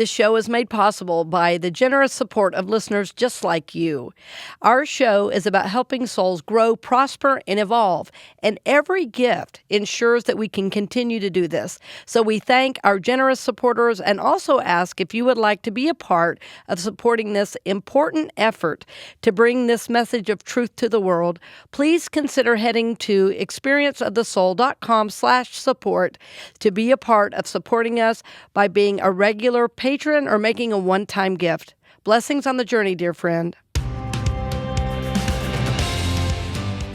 This show is made possible by the generous support of listeners just like you. Our show is about helping souls grow, prosper, and evolve, and every gift ensures that we can continue to do this. So we thank our generous supporters and also ask if you would like to be a part of supporting this important effort to bring this message of truth to the world. Please consider heading to experienceofthesoul.com/support to be a part of supporting us by being a regular patron or making a one-time gift. Blessings on the journey, dear friend.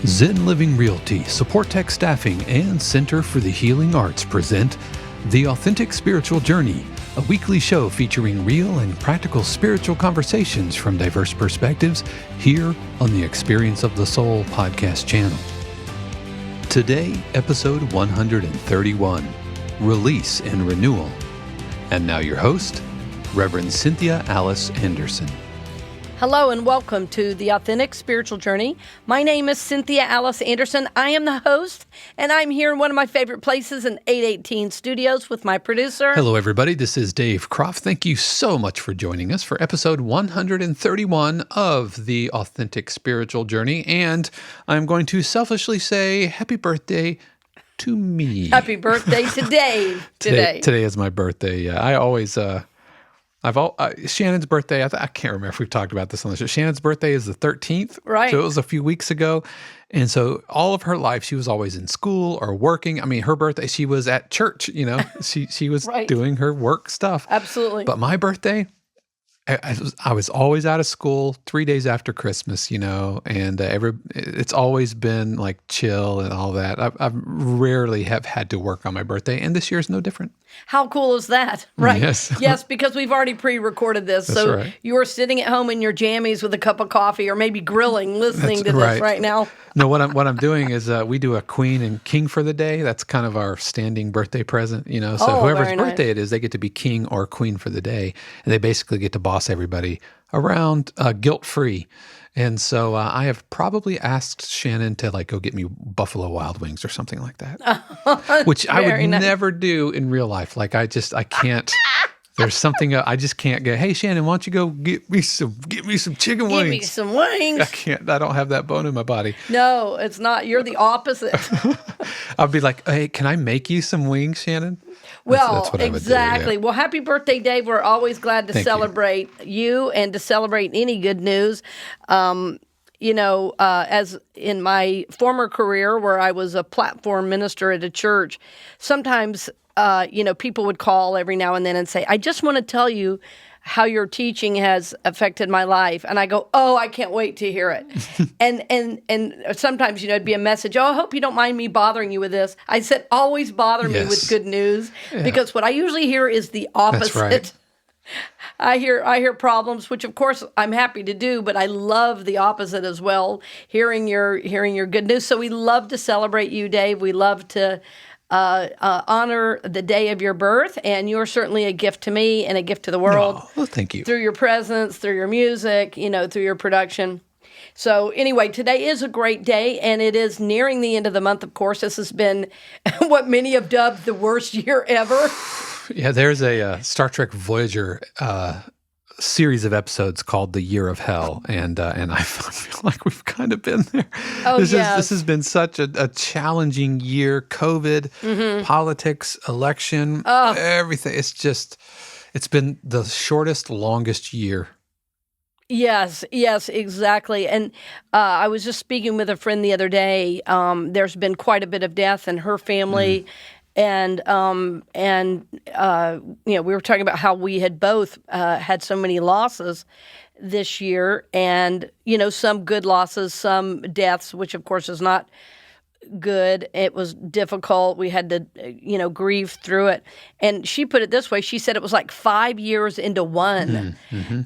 Zen Living Realty, Supportek Staffing, and Center for the Healing Arts present The Authentic Spiritual Journey, a weekly show featuring real and practical spiritual conversations from diverse perspectives here on the Experience of the Soul podcast channel. Today, episode 131, Release and Renewal. And now your host, Reverend Cynthia Alice Anderson. Hello and welcome to The Authentic Spiritual Journey. My name is Cynthia Alice Anderson. I am the host, and I'm here in one of my favorite places in 818 Studios with my producer. Hello, everybody. This is Dave Croft. Thank you so much for joining us for episode 131 of The Authentic Spiritual Journey. And I'm going to selfishly say happy birthday to me. Happy birthday to Dave. Today is my birthday. Yeah, I always, Shannon's birthday, I can't remember if we've talked about this on the show. Shannon's birthday is the 13th. Right. So it was a few weeks ago. And so all of her life, she was always in school or working. I mean, her birthday, she was at church, she was Right. doing her work stuff. Absolutely. But my birthday, I was always out of school 3 days after Christmas, and it's always been like chill and all that. I rarely have had to work on my birthday, and this year is no different. How cool is that? Right. Yes. Yes, because we've already pre-recorded this. That's so right. you are sitting at home in your jammies with a cup of coffee or maybe grilling, listening to this right now. No, what I'm doing is we do a queen and king for the day. That's kind of our standing birthday present, So whoever's very nice. birthday it is, they get to be king or queen for the day, and they basically get to boss everybody around guilt-free. And so I have probably asked Shannon to go get me Buffalo Wild Wings or something like that, which I would never do in real life. I can't. There's something I just can't get. Hey Shannon, why don't you go get me some chicken wings? Give me some wings. I can't. I don't have that bone in my body. No, it's not. You're the opposite. I'll be like, hey, can I make you some wings, Shannon? Well, what exactly. I would do, yeah. Well, happy birthday, Dave. We're always glad to Thank celebrate you and to celebrate any good news. As in my former career where I was a platform minister at a church, sometimes, people would call every now and then and say, I just want to tell you how your teaching has affected my life. And I go, oh, I can't wait to hear it. and sometimes, it'd be a message, I hope you don't mind me bothering you with this. I said, always bother me with good news, because what I usually hear is the opposite. That's right. I hear problems, which of course I'm happy to do, but I love the opposite as well, hearing your good news. So we love to celebrate you, Dave. We love to honor the day of your birth, and you're certainly a gift to me and a gift to the world. Oh, well, thank you. Through your presence, through your music, through your production. So anyway, today is a great day, and it is nearing the end of the month, of course. This has been what many have dubbed the worst year ever. Yeah, there's a Star Trek Voyager series of episodes called The Year of Hell, and I feel like we've kind of been there. Oh, this yes. has been such a challenging year. COVID, politics, election, everything. It's been the shortest, longest year. Yes, exactly. And I was just speaking with a friend the other day. There's been quite a bit of death in her family. And we were talking about how we had both had so many losses this year, and some good losses, some deaths, which of course is not good. It was difficult. We had to grieve through it. And she put it this way: she said it was like 5 years into one,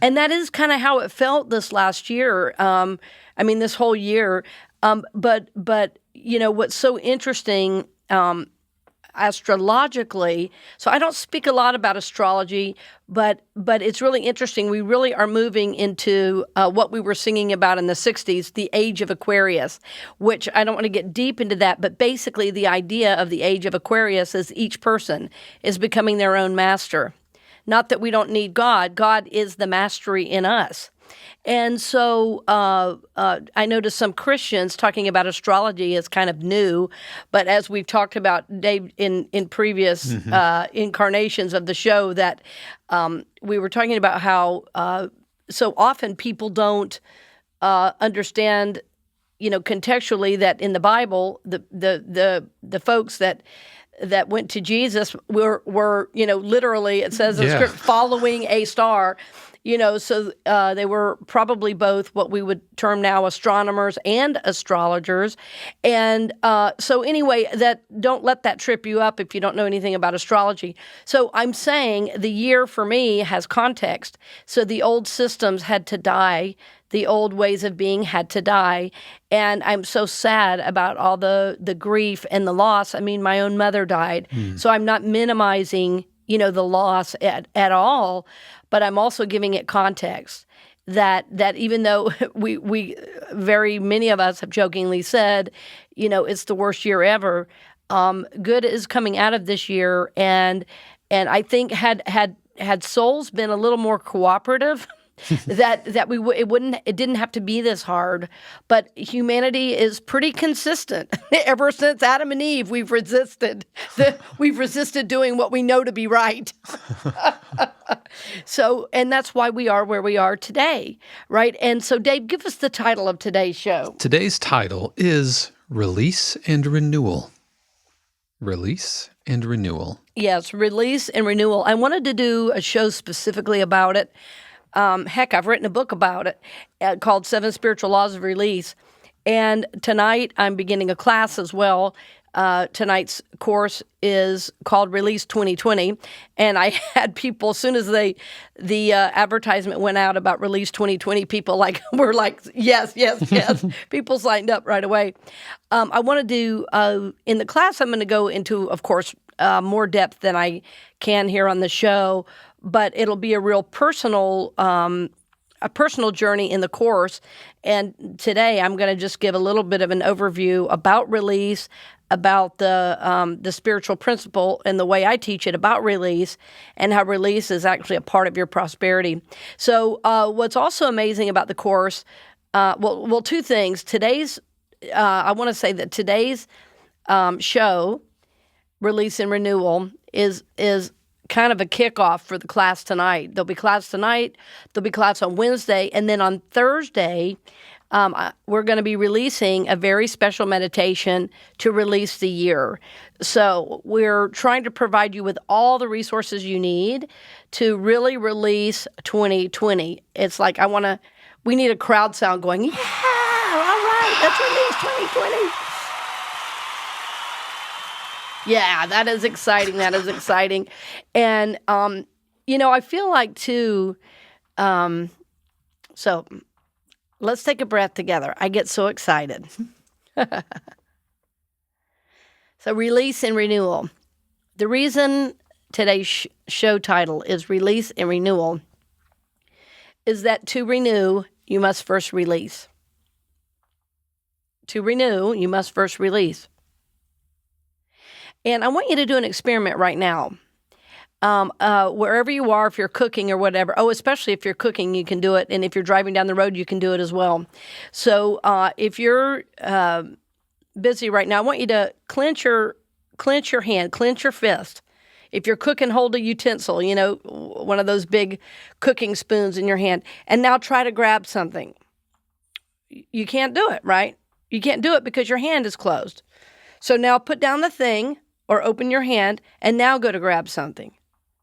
and that is kind of how it felt this last year. This whole year. But what's so interesting. Astrologically, so I don't speak a lot about astrology, but it's really interesting. We really are moving into what we were singing about in the 60s, the age of Aquarius, which I don't want to get deep into that, but basically the idea of the age of Aquarius is each person is becoming their own master. Not that we don't need God. God is the mastery in us. And so I noticed some Christians talking about astrology as kind of new, but as we've talked about, Dave, in previous incarnations of the show, that we were talking about how so often people don't understand, contextually, that in the Bible, the folks that went to Jesus were literally, it says in the script, following a star. So they were probably both what we would term now astronomers and astrologers. And so anyway, don't let that trip you up if you don't know anything about astrology. So I'm saying the year for me has context. So the old systems had to die. The old ways of being had to die. And I'm so sad about all the grief and the loss. I mean, my own mother died. So I'm not minimizing the loss at all, but I'm also giving it context that even though we very many of us have jokingly said, it's the worst year ever, good is coming out of this year, and I think had souls been a little more cooperative, it didn't have to be this hard. But humanity is pretty consistent. Ever since Adam and Eve, we've resisted doing what we know to be right. So, and that's why we are where we are today, right? And so, Dave, give us the title of today's show. Today's title is Release and Renewal. Release and Renewal. Yes, Release and Renewal. I wanted to do a show specifically about it. Heck, I've written a book about it called 7 Spiritual Laws of Release. And tonight I'm beginning a class as well. Tonight's course is called Release 2020. And I had people, as soon as the advertisement went out about Release 2020, people were like, yes. People signed up right away. I want to do, in the class, I'm going to go into, of course, more depth than I can here on the show, but it'll be a real personal journey in the course. And today I'm going to just give a little bit of an overview about release, about the spiritual principle and the way I teach it about release, and how release is actually a part of your prosperity. So what's also amazing about the course, well, two things. I want to say that today's show, Release and Renewal, is kind of a kickoff for the class tonight. There'll be class tonight, there'll be class on Wednesday, and then on Thursday, we're going to be releasing a very special meditation to release the year. So we're trying to provide you with all the resources you need to really release 2020. It's like we need a crowd sound going, yeah, all right, let's release 2020. Yeah, that is exciting. That is exciting. And, I feel like, too, so let's take a breath together. I get so excited. So release and renewal. The reason today's show title is Release and Renewal is that to renew, you must first release. To renew, you must first release. And I want you to do an experiment right now. Wherever you are, if you're cooking or whatever. Oh, especially if you're cooking, you can do it. And if you're driving down the road, you can do it as well. So if you're busy right now, I want you to clench your hand, clench your fist. If you're cooking, hold a utensil, one of those big cooking spoons in your hand. And now try to grab something. You can't do it, right? You can't do it because your hand is closed. So now put down the thing or open your hand and now go to grab something.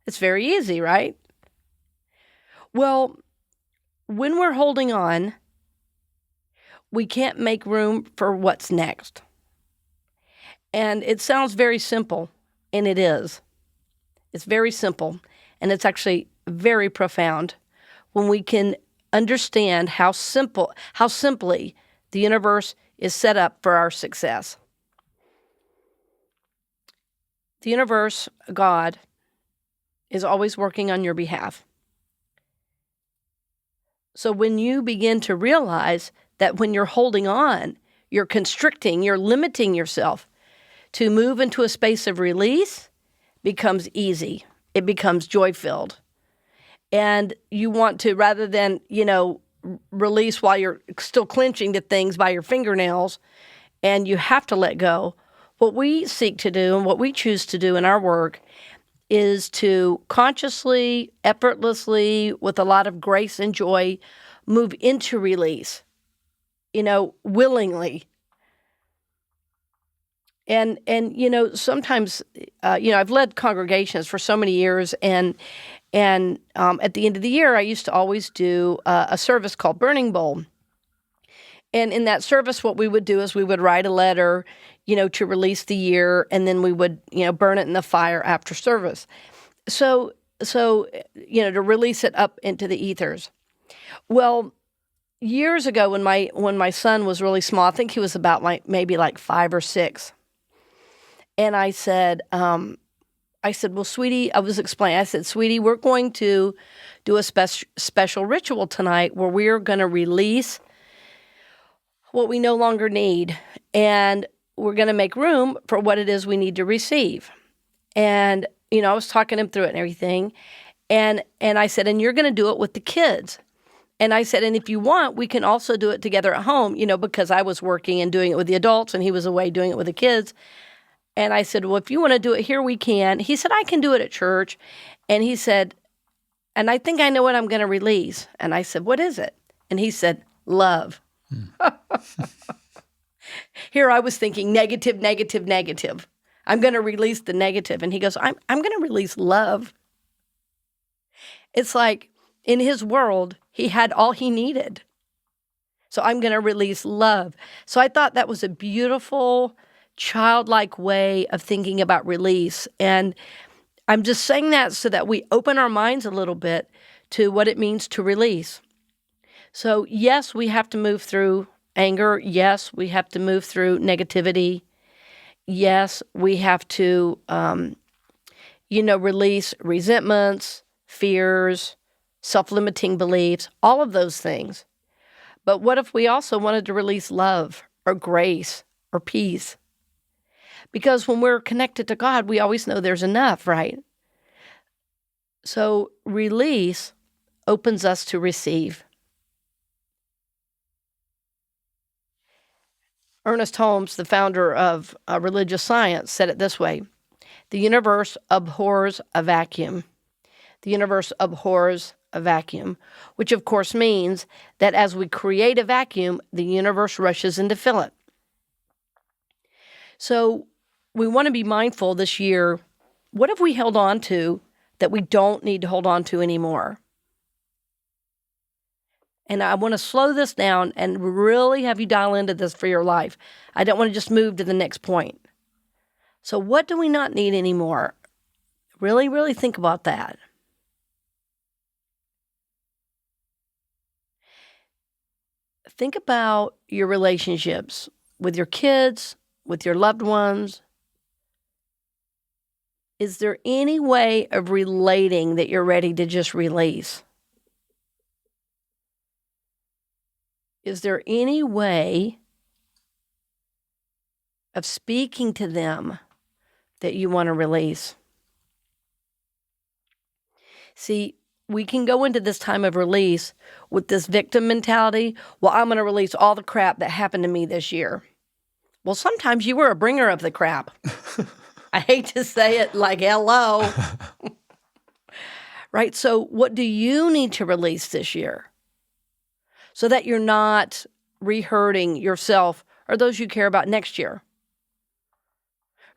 It's very easy, right? Well, when we're holding on, we can't make room for what's next. And it sounds very simple, and it is. It's very simple, and it's actually very profound when we can understand how simply the universe is set up for our success. The universe, God, is always working on your behalf. So when you begin to realize that when you're holding on, you're constricting, you're limiting yourself, to move into a space of release becomes easy. It becomes joy-filled. And you want to, rather than, release while you're still clenching to things by your fingernails, and you have to let go. What we seek to do and what we choose to do in our work is to consciously, effortlessly, with a lot of grace and joy, move into release, willingly. And sometimes, I've led congregations for so many years, and at the end of the year, I used to always do a service called Burning Bowl. And in that service, what we would do is we would write a letter, to release the year, and then we would, burn it in the fire after service. So to release it up into the ethers. Well, years ago, when my son was really small, I think he was about maybe 5 or 6, and I said, well, sweetie, I was explaining. I said, sweetie, we're going to do a special ritual tonight where we're going to release what we no longer need, and we're going to make room for what it is we need to receive. And, I was talking him through it and everything. And I said, and you're going to do it with the kids. And I said, and if you want, we can also do it together at home, because I was working and doing it with the adults and he was away doing it with the kids. And I said, well, if you want to do it here, we can. He said, I can do it at church. And he said, and I think I know what I'm going to release. And I said, what is it? And he said, love. Here I was thinking negative, negative, negative. I'm going to release the negative. And he goes, I'm going to release love. It's like in his world, he had all he needed. So I'm going to release love. So I thought that was a beautiful, childlike way of thinking about release. And I'm just saying that so that we open our minds a little bit to what it means to release. So yes, we have to move through anger. Yes, we have to move through negativity. Yes, we have to, release resentments, fears, self-limiting beliefs, all of those things. But what if we also wanted to release love or grace or peace? Because when we're connected to God, we always know there's enough, right? So release opens us to receive. Ernest Holmes, the founder of religious science, said it this way: the universe abhors a vacuum. The universe abhors a vacuum, which of course means that as we create a vacuum, the universe rushes in to fill it. So we want to be mindful this year, what have we held on to that we don't need to hold on to anymore? And I want to slow this down and really have you dial into this for your life. I don't want to just move to the next point. So what do we not need anymore? Really, really think about that. Think about your relationships with your kids, with your loved ones. Is there any way of relating that you're ready to just release? Is there any way of speaking to them that you want to release? See, we can go into this time of release with this victim mentality. Well, I'm going to release all the crap that happened to me this year. Well, sometimes you were a bringer of the crap. I hate to say it, like, hello. Right? So what do you need to release this year so that you're not re-hurting yourself or those you care about next year?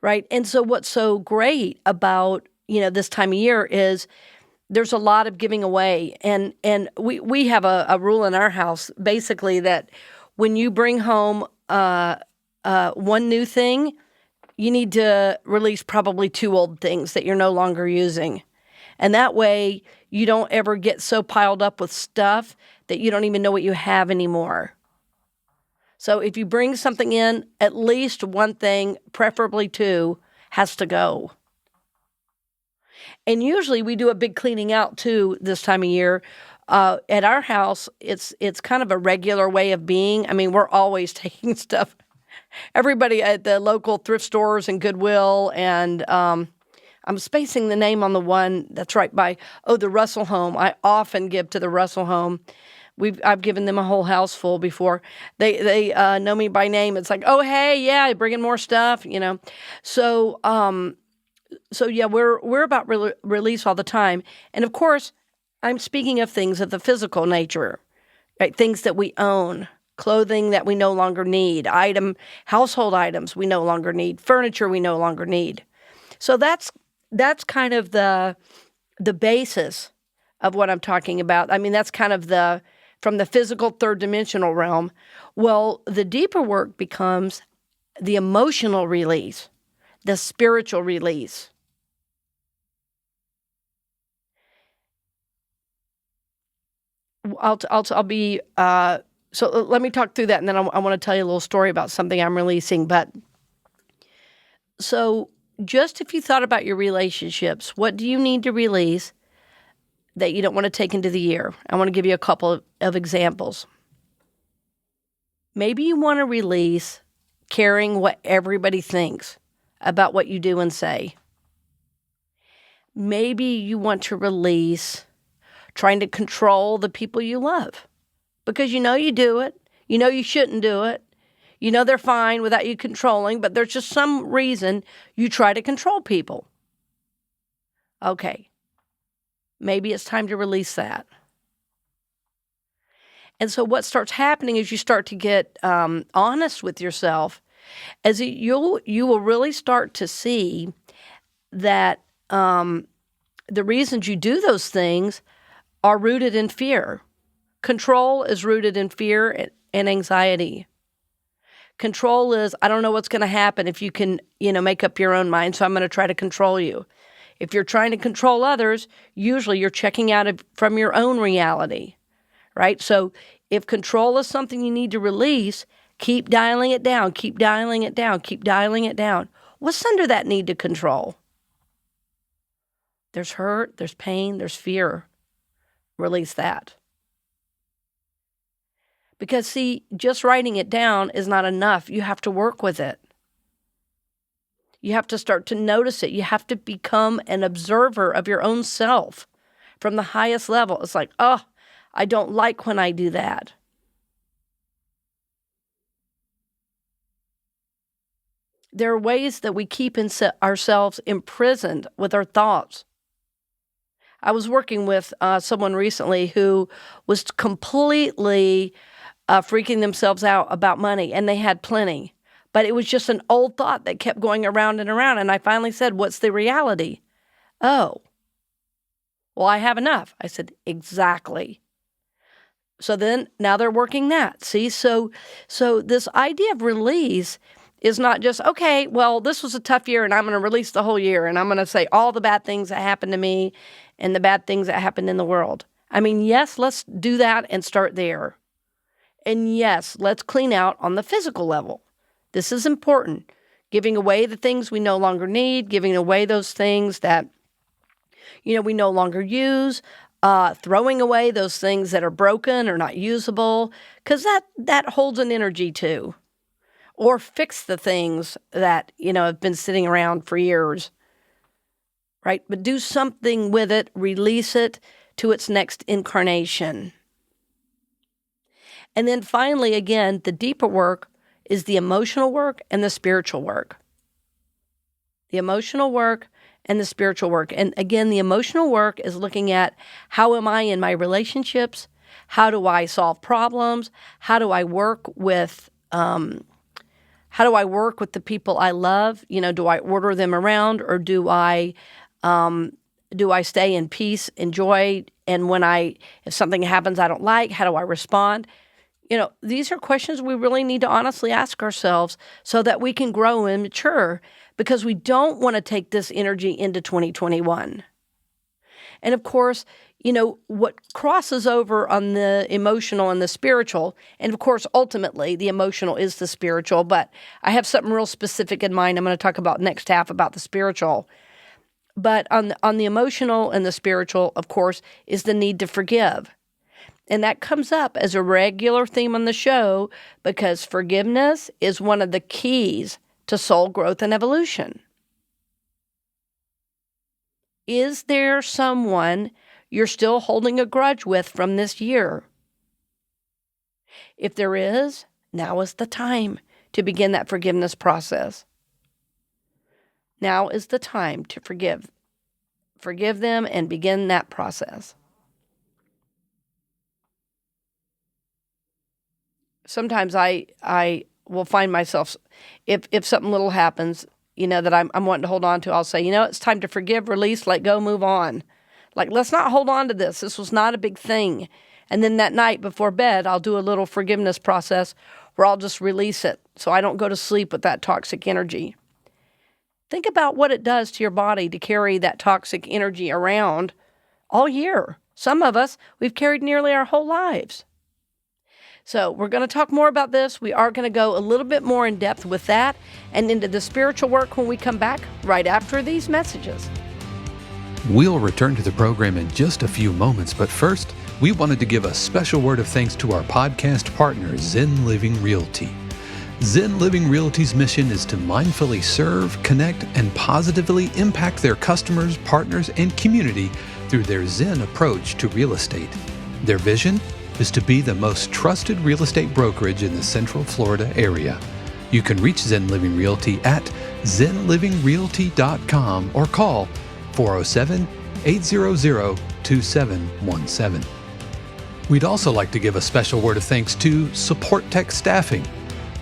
Right? And so what's so great about, this time of year is there's a lot of giving away. And we have a rule in our house, basically, that when you bring home one new thing, you need to release probably 2 old things that you're no longer using. And that way, you don't ever get so piled up with stuff that you don't even know what you have anymore. So if you bring something in, at least one thing, preferably 2, has to go. And usually we do a big cleaning out too this time of year. At our house, it's kind of a regular way of being. I mean, we're always taking stuff. Everybody at the local thrift stores and Goodwill and I'm spacing the name on the one that's right by, the Russell home. I often give to the Russell home. I've given them a whole house full before. They know me by name. It's like, oh, hey, yeah, bring in more stuff, So, yeah, we're about release all the time. And of course, I'm speaking of things of the physical nature, right? Things that we own, clothing that we no longer need, household items we no longer need, furniture we no longer need. So that's kind of the basis of what I'm talking about. I mean, that's kind of from the physical third dimensional realm. Well, the deeper work becomes the emotional release, the spiritual release. I'll be so let me talk through that, and then I want to tell you a little story about something I'm releasing. But so just if you thought about your relationships, what do you need to release that you don't want to take into the year? I want to give you a couple of examples. Maybe you want to release caring what everybody thinks about what you do and say. Maybe you want to release trying to control the people you love because you know you do it. You know you shouldn't do it. You know they're fine without you controlling, but there's just some reason you try to control people. Okay, maybe it's time to release that. And so what starts happening is you start to get honest with yourself, as you will really start to see that the reasons you do those things are rooted in fear. Control is rooted in fear and anxiety. Control is, I don't know what's going to happen if you can, make up your own mind, so I'm going to try to control you. If you're trying to control others, usually you're checking out from your own reality, right? So if control is something you need to release, keep dialing it down, keep dialing it down, keep dialing it down. What's under that need to control? There's hurt, there's pain, there's fear. Release that. Because, see, just writing it down is not enough. You have to work with it. You have to start to notice it. You have to become an observer of your own self from the highest level. It's like, oh, I don't like when I do that. There are ways that we keep ourselves imprisoned with our thoughts. I was working with someone recently who was completely freaking themselves out about money, and they had plenty. But it was just an old thought that kept going around and around. And I finally said, what's the reality? Oh, well, I have enough. I said, exactly. So then now they're working that. See, so this idea of release is not just, okay, well, this was a tough year and I'm going to release the whole year and I'm going to say all the bad things that happened to me and the bad things that happened in the world. I mean, yes, let's do that and start there. And yes, let's clean out on the physical level. This is important. Giving away the things we no longer need, giving away those things that, we no longer use, throwing away those things that are broken or not usable, because that holds an energy too. Or fix the things that, have been sitting around for years, right? But do something with it, release it to its next incarnation. And then finally, again, the deeper work is the emotional work and the spiritual work. The emotional work and the spiritual work. And again, the emotional work is looking at how am I in my relationships? How do I solve problems? How do I work with the people I love? Do I order them around, or do I stay in peace, enjoy? And if something happens I don't like, how do I respond? These are questions we really need to honestly ask ourselves so that we can grow and mature, because we don't want to take this energy into 2021. And of course, what crosses over on the emotional and the spiritual, and of course, ultimately, the emotional is the spiritual, but I have something real specific in mind I'm going to talk about next half about the spiritual. But on the emotional and the spiritual, of course, is the need to forgive. And that comes up as a regular theme on the show because forgiveness is one of the keys to soul growth and evolution. is there someone you're still holding a grudge with from this year? If there is, now is the time to begin that forgiveness process. Now is the time to forgive. Forgive them and begin that process. Sometimes I will find myself, if something little happens, that I'm wanting to hold on to, I'll say, it's time to forgive, release, let go, move on. Like, let's not hold on to this. This was not a big thing. And then that night before bed, I'll do a little forgiveness process where I'll just release it so I don't go to sleep with that toxic energy. Think about what it does to your body to carry that toxic energy around all year. Some of us, we've carried nearly our whole lives. So we're going to talk more about this. We are going to go a little bit more in depth with that and into the spiritual work when we come back right after these messages. We'll return to the program in just a few moments, but first, we wanted to give a special word of thanks to our podcast partner, Zen Living Realty. Zen Living Realty's mission is to mindfully serve, connect, and positively impact their customers, partners, and community through their Zen approach to real estate. Their vision is to be the most trusted real estate brokerage in the Central Florida area. You can reach Zen Living Realty at zenlivingrealty.com or call 407-800-2717. We'd also like to give a special word of thanks to Supportek Staffing.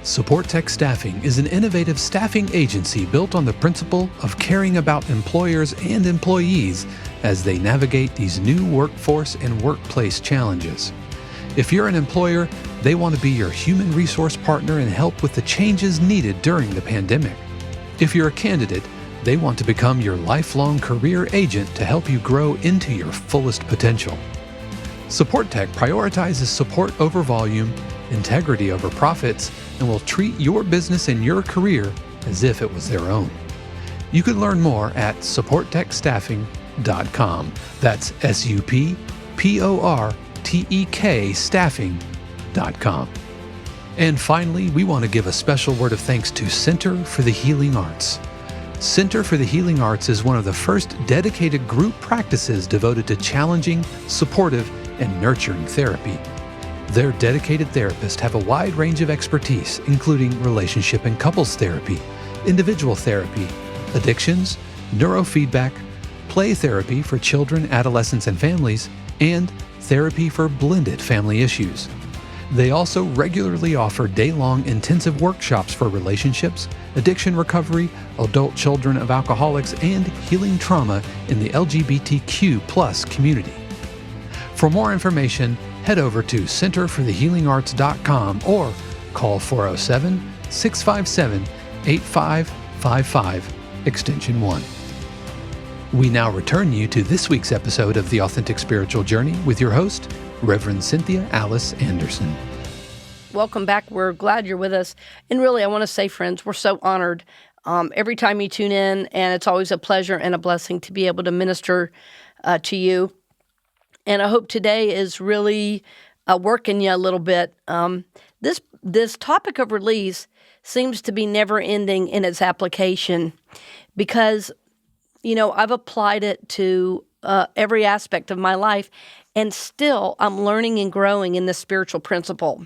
Supportek Staffing is an innovative staffing agency built on the principle of caring about employers and employees as they navigate these new workforce and workplace challenges. If you're an employer, they want to be your human resource partner and help with the changes needed during the pandemic. If you're a candidate, they want to become your lifelong career agent to help you grow into your fullest potential. Supportek prioritizes support over volume, integrity over profits, and will treat your business and your career as if it was their own. You can learn more at supportekstaffing.com. That's SUPPORTEK staffing.com. And finally, we want to give a special word of thanks to Center for the Healing Arts. Center for the Healing Arts is one of the first dedicated group practices devoted to challenging, supportive, and nurturing therapy. Their dedicated therapists have a wide range of expertise, including relationship and couples therapy, individual therapy, addictions, neurofeedback, play therapy for children, adolescents, and families, and therapy for blended family issues. They also regularly offer day-long intensive workshops for relationships, addiction recovery, adult children of alcoholics, and healing trauma in the LGBTQ+ community. For more information, head over to centerforthehealingarts.com or call 407-657-8555, extension 1. We now return you to this week's episode of The Authentic Spiritual Journey with your host, Reverend Cynthia Alice Anderson. Welcome back. We're glad you're with us. And really, I want to say, friends, we're so honored every time you tune in, and it's always a pleasure and a blessing to be able to minister to you. And I hope today is really working you a little bit. This topic of release seems to be never ending in its application because, I've applied it to every aspect of my life, and still I'm learning and growing in this spiritual principle.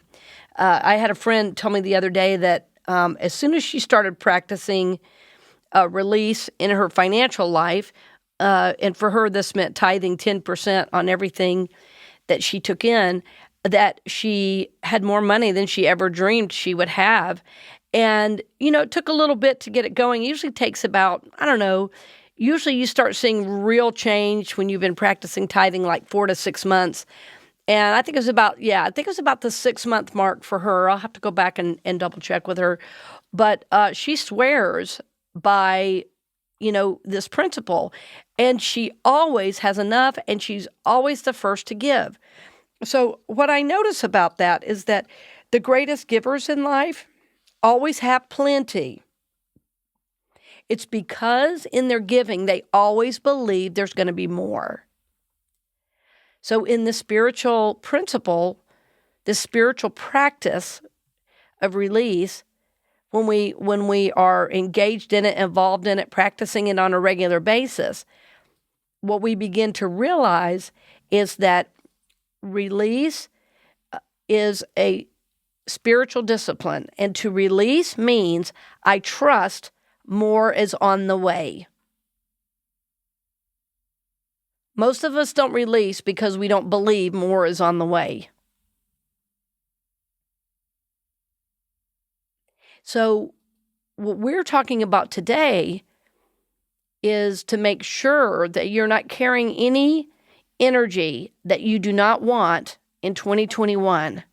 I had a friend tell me the other day that as soon as she started practicing release in her financial life, and for her this meant tithing 10% on everything that she took in, that she had more money than she ever dreamed she would have. And, it took a little bit to get it going. It usually takes about, usually you start seeing real change when you've been practicing tithing like 4 to 6 months. And I think it was about the 6-month mark for her. I'll have to go back and double check with her. But she swears by, this principle. And she always has enough, and she's always the first to give. So what I notice about that is that the greatest givers in life always have plenty. It's because in their giving, they always believe there's going to be more. So in the spiritual principle, the spiritual practice of release, when we are engaged in it, involved in it, practicing it on a regular basis, what we begin to realize is that release is a spiritual discipline. And to release means I trust more is on the way. Most of us don't release because we don't believe more is on the way. So what we're talking about today is to make sure that you're not carrying any energy that you do not want in 2021.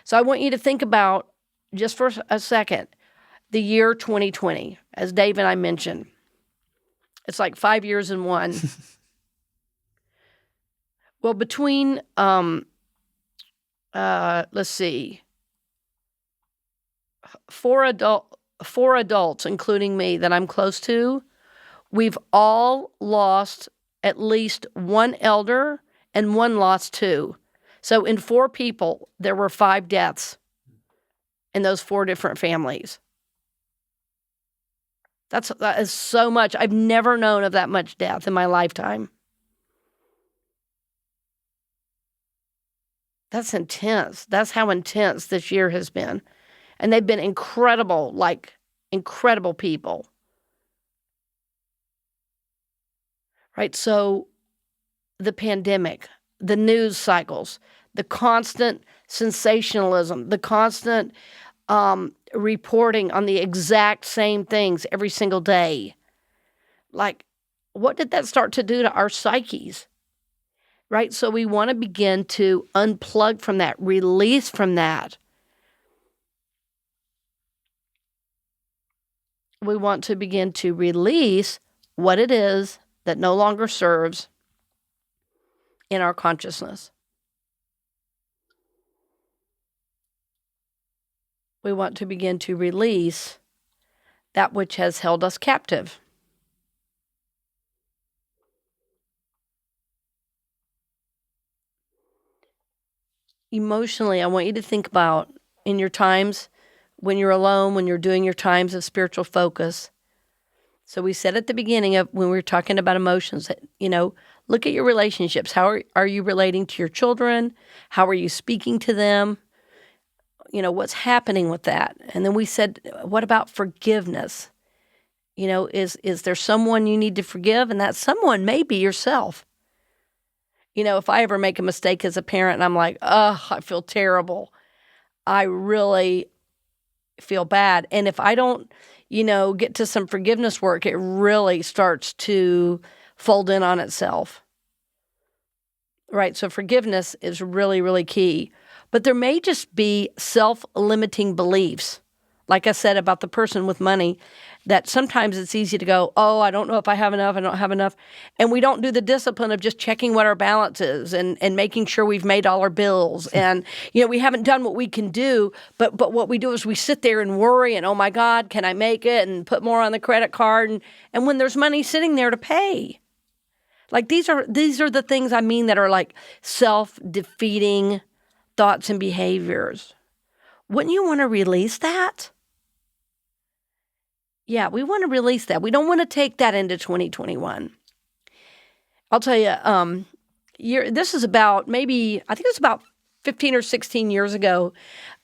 So I want you to think about, just for a second, the year 2020, as Dave and I mentioned. It's like 5 years in one. Well, between, let's see, four adults, including me, that I'm close to, we've all lost at least one elder and one lost two. So in 4 people, there were 5 deaths in those 4 different families. That is so much. I've never known of that much death in my lifetime. That's intense. That's how intense this year has been. And they've been incredible, like incredible people. Right? So the pandemic, the news cycles, the constant sensationalism, the constant reporting on the exact same things every single day. Like, what did that start to do to our psyches? Right? So we want to begin to unplug from that, release from that. We want to begin to release what it is that no longer serves in our consciousness. We want to begin to release that which has held us captive. Emotionally, I want you to think about, in your times when you're alone, when you're doing your times of spiritual focus. So we said at the beginning of when we were talking about emotions, that, look at your relationships. How are you relating to your children? How are you speaking to them? What's happening with that? And then we said, what about forgiveness? Is there someone you need to forgive? And that someone may be yourself. If I ever make a mistake as a parent and I'm like, I feel terrible. I really feel bad. And if I don't, get to some forgiveness work, it really starts to fold in on itself. Right? So forgiveness is really, really key. But there may just be self-limiting beliefs, like I said about the person with money, that sometimes it's easy to go, I don't know if I have enough, I don't have enough. And we don't do the discipline of just checking what our balance is and making sure we've made all our bills. And, we haven't done what we can do, but what we do is we sit there and worry and, oh my God, can I make it? And put more on the credit card. And when there's money sitting there to pay. Like these are the things I mean that are like self-defeating thoughts and behaviors. Wouldn't you want to release that? Yeah, we want to release that. We don't want to take that into 2021. I'll tell you, this is about I think it was about 15 or 16 years ago,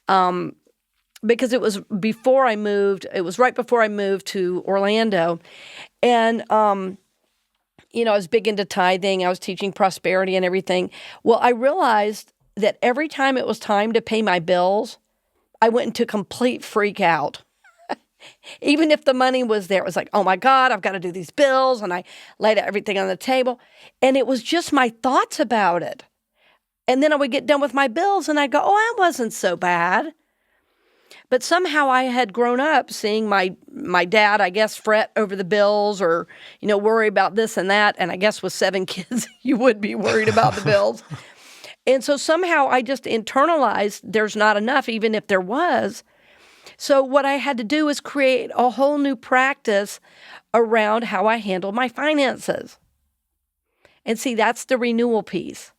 because it was before I moved. It was right before I moved to Orlando. And, I was big into tithing. I was teaching prosperity and everything. Well, I realized that every time it was time to pay my bills, I went into complete freak out. Even if the money was there, it was like, oh my God, I've got to do these bills. And I laid everything on the table. And it was just my thoughts about it. And then I would get done with my bills and I'd go, that wasn't so bad. But somehow I had grown up seeing my dad, I guess, fret over the bills or, worry about this and that. And I guess with 7 kids, you would be worried about the bills. And so somehow I just internalized there's not enough, even if there was. So what I had to do is create a whole new practice around how I handle my finances. And see, that's the renewal piece.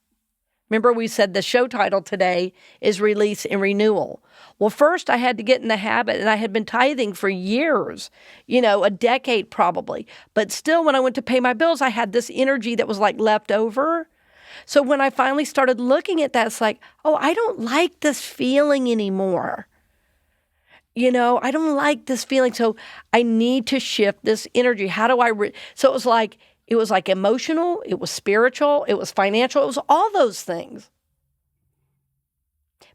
Remember, we said the show title today is Release and Renewal. Well, first I had to get in the habit, and I had been tithing for years, a decade probably. But still, when I went to pay my bills, I had this energy that was like left over. So when I finally started looking at that, it's like, oh, I don't like this feeling anymore. I don't like this feeling. So I need to shift this energy. How do I? So it was like emotional, it was spiritual, it was financial, it was all those things.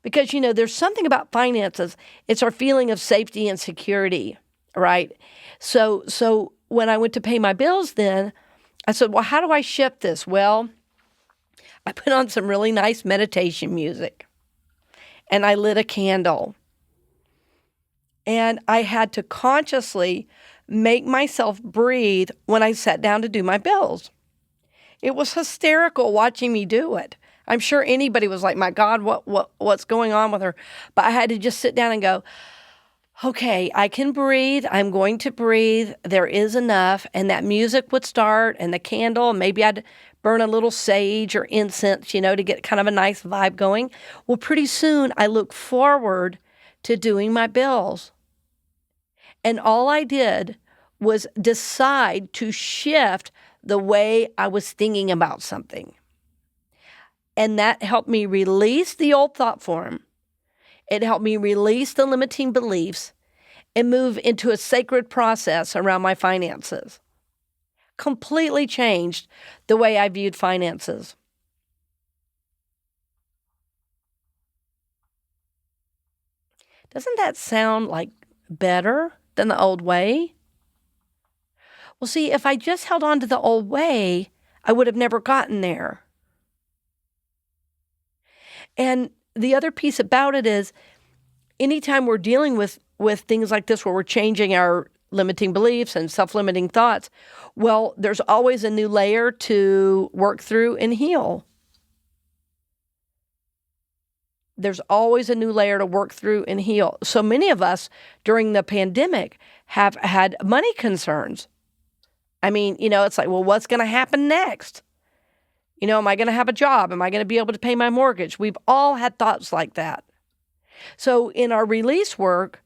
Because, there's something about finances. It's our feeling of safety and security, right? So when I went to pay my bills then, I said, well, how do I shift this? Well, I put on some really nice meditation music and I lit a candle. And I had to consciously make myself breathe when I sat down to do my bills. It was hysterical watching me do it. I'm sure anybody was like, my God, what's going on with her? But I had to just sit down and go, okay, I can breathe. I'm going to breathe. There is enough. And that music would start and the candle, maybe I'd burn a little sage or incense, to get kind of a nice vibe going. Well, pretty soon I look forward to doing my bills. And all I did was decide to shift the way I was thinking about something. And that helped me release the old thought form. It helped me release the limiting beliefs and move into a sacred process around my finances. Completely changed the way I viewed finances. Doesn't that sound like better than the old way? Well, see, if I just held on to the old way, I would have never gotten there. And the other piece about it is anytime we're dealing with things like this where we're changing our limiting beliefs and self-limiting thoughts, well, there's always a new layer to work through and heal. There's always a new layer to work through and heal. So many of us during the pandemic have had money concerns. I mean, it's like, well, what's going to happen next? Am I going to have a job? Am I going to be able to pay my mortgage? We've all had thoughts like that. So in our release work,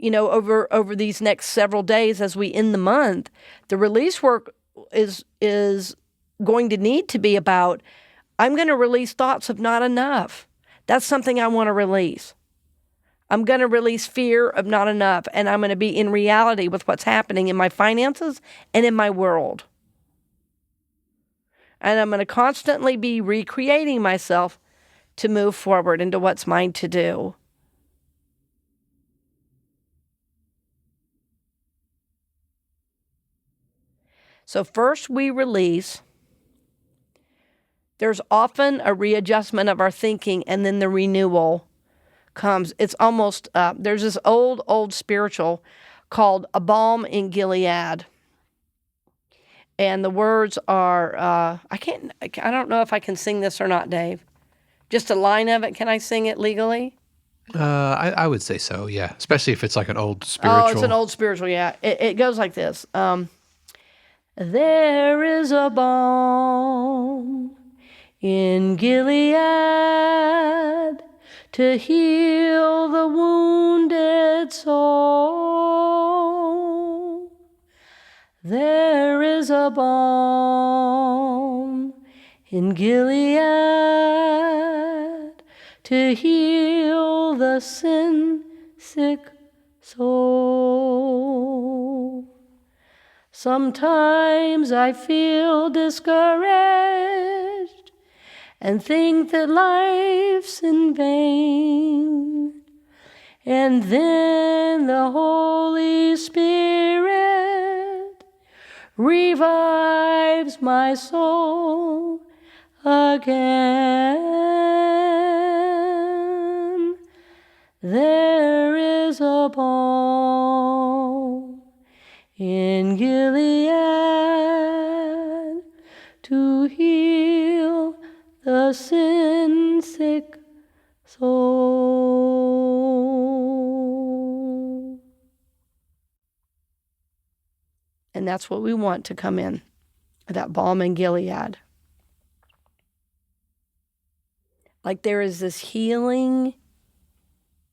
over these next several days as we end the month, the release work is going to need to be about, I'm going to release thoughts of not enough. That's something I want to release. I'm going to release fear of not enough, and I'm going to be in reality with what's happening in my finances and in my world. And I'm going to constantly be recreating myself to move forward into what's mine to do. So first we release. There's often a readjustment of our thinking, and then the renewal comes. It's almost, there's this old spiritual called A Balm in Gilead. And the words are, I don't know if I can sing this or not, Dave. Just a line of it. Can I sing it legally? I would say so, yeah. Especially if it's like an old spiritual. Oh, it's an old spiritual, yeah. It goes like this. There is a balm in Gilead to heal the wounded soul. There is a balm in Gilead to heal the sin-sick soul. Sometimes I feel discouraged and think that life's in vain. And then the Holy Spirit revives my soul again. There is a balm in Gilead to heal the sin-sick soul. And that's what we want to come in, that balm in Gilead. Like there is this healing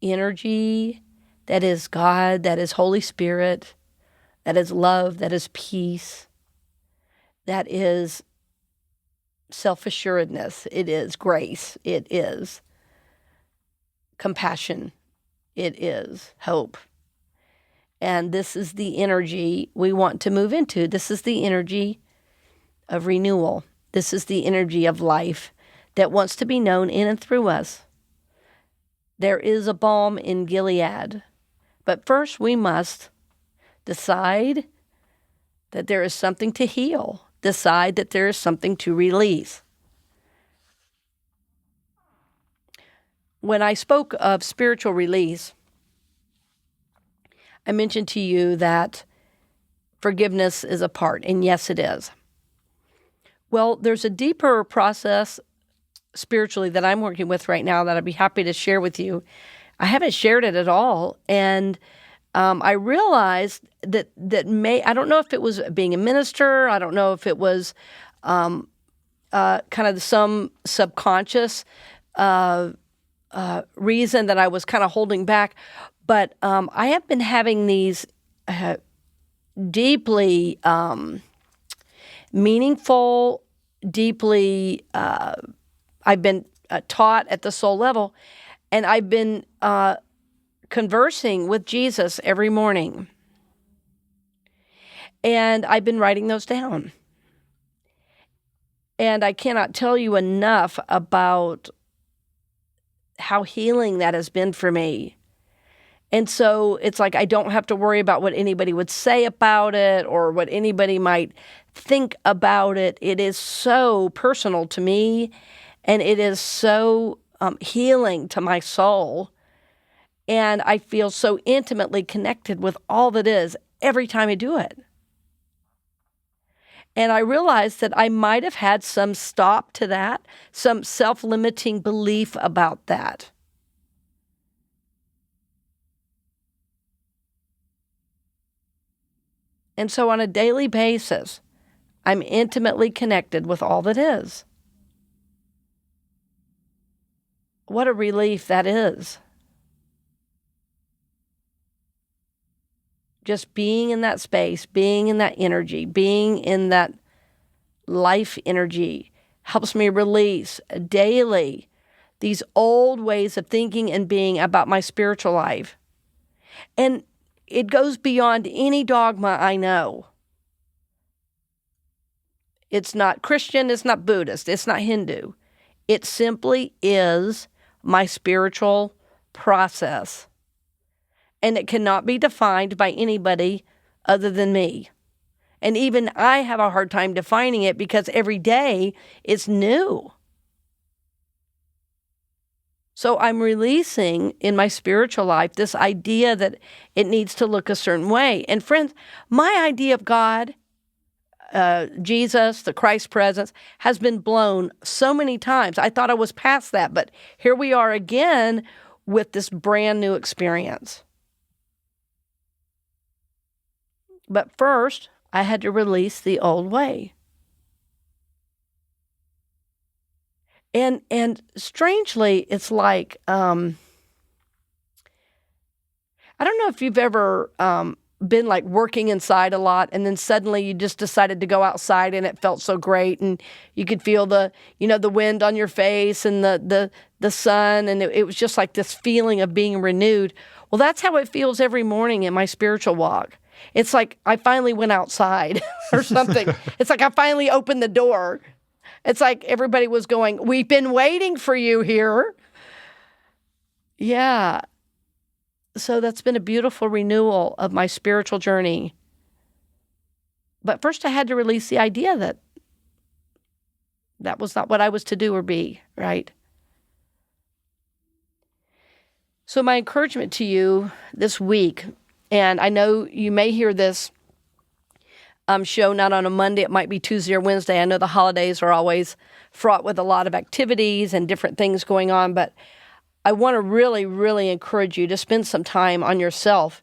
energy that is God, that is Holy Spirit, that is love, that is peace, that is self-assuredness, it is grace, it is compassion, it is hope. And this is the energy we want to move into. This is the energy of renewal. This is the energy of life that wants to be known in and through us. There is a balm in Gilead. But first we must decide that there is something to heal. Decide that there is something to release. When I spoke of spiritual release, I mentioned to you that forgiveness is a part, and yes, it is. Well, there's a deeper process spiritually that I'm working with right now that I'd be happy to share with you. I haven't shared it at all, and I realized that I don't know if it was being a minister, I don't know if it was kind of some subconscious reason that I was kind of holding back, but I have been having these deeply meaningful, deeply, I've been taught at the soul level, and I've been conversing with Jesus every morning. And I've been writing those down. And I cannot tell you enough about how healing that has been for me. And so it's like I don't have to worry about what anybody would say about it or what anybody might think about it. It is so personal to me, and it is so healing to my soul. And I feel so intimately connected with all that is every time I do it. And I realized that I might have had some stop to that, some self-limiting belief about that. And so on a daily basis, I'm intimately connected with all that is. What a relief that is. Just being in that space, being in that energy, being in that life energy helps me release daily these old ways of thinking and being about my spiritual life. And it goes beyond any dogma I know. It's not Christian, it's not Buddhist, it's not Hindu. It simply is my spiritual process. And it cannot be defined by anybody other than me. And even I have a hard time defining it because every day it's new. So I'm releasing in my spiritual life this idea that it needs to look a certain way. And friends, my idea of God, Jesus, the Christ presence, has been blown so many times. I thought I was past that, but here we are again with this brand new experience. But first, I had to release the old way. And strangely, it's like, I don't know if you've ever been like working inside a lot and then suddenly you just decided to go outside and it felt so great and you could feel the wind on your face and the sun, and it was just like this feeling of being renewed. Well, that's how it feels every morning in my spiritual walk. It's like I finally went outside or something. It's like I finally opened the door. It's like everybody was going, "We've been waiting for you here." Yeah. So that's been a beautiful renewal of my spiritual journey. But first I had to release the idea that that was not what I was to do or be, right? So my encouragement to you this week, and I know you may hear this show not on a Monday, it might be Tuesday or Wednesday. I know the holidays are always fraught with a lot of activities and different things going on, but I want to really, really encourage you to spend some time on yourself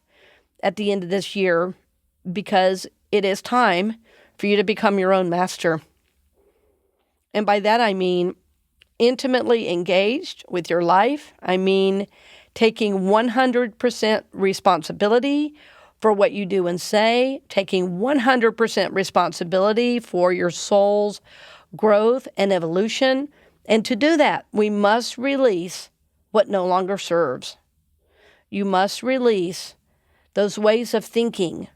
at the end of this year, because it is time for you to become your own master. And by that I mean intimately engaged with your life. I mean, taking 100% responsibility for what you do and say, taking 100% responsibility for your soul's growth and evolution. And to do that, we must release what no longer serves. You must release those ways of thinking,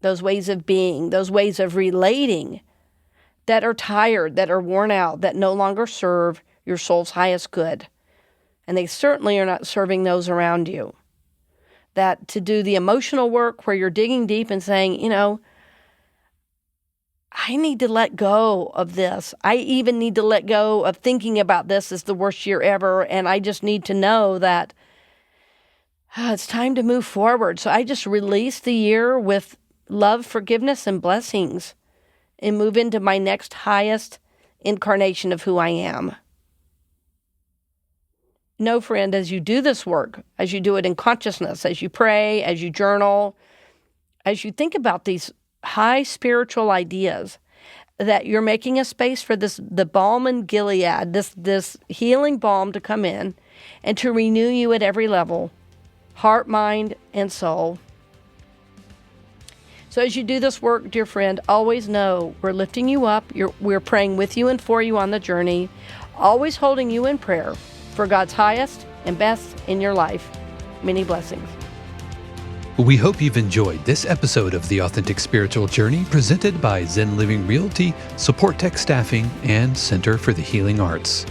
those ways of being, those ways of relating that are tired, that are worn out, that no longer serve your soul's highest good. And they certainly are not serving those around you. That to do the emotional work where you're digging deep and saying, I need to let go of this. I even need to let go of thinking about this as the worst year ever. And I just need to know that it's time to move forward. So I just release the year with love, forgiveness, and blessings and move into my next highest incarnation of who I am. No, friend, as you do this work, as you do it in consciousness, as you pray, as you journal, as you think about these high spiritual ideas, that you're making a space for the balm in Gilead, this healing balm to come in and to renew you at every level, heart, mind, and soul. So as you do this work, dear friend, always know we're lifting you up. We're praying with you and for you on the journey, always holding you in prayer for God's highest and best in your life. Many blessings. We hope you've enjoyed this episode of The Authentic Spiritual Journey presented by Zen Living Realty, Supportek Staffing, and Center for the Healing Arts.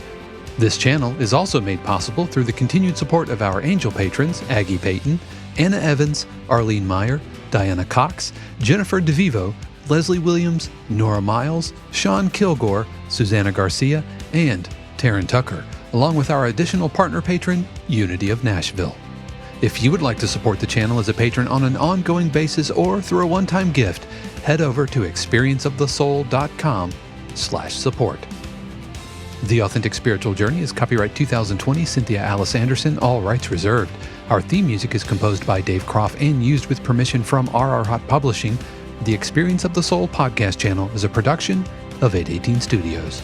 This channel is also made possible through the continued support of our angel patrons, Aggie Payton, Anna Evans, Arlene Meyer, Diana Cox, Jennifer DeVivo, Leslie Williams, Nora Miles, Sean Kilgore, Susanna Garcia, and Taryn Tucker, along with our additional partner patron, Unity of Nashville. If you would like to support the channel as a patron on an ongoing basis or through a one-time gift, head over to experienceofthesoul.com/support. The Authentic Spiritual Journey is copyright 2020 Cynthia Alice Anderson, all rights reserved. Our theme music is composed by Dave Croft and used with permission from RR Hot Publishing. The Experience of the Soul podcast channel is a production of 818 Studios.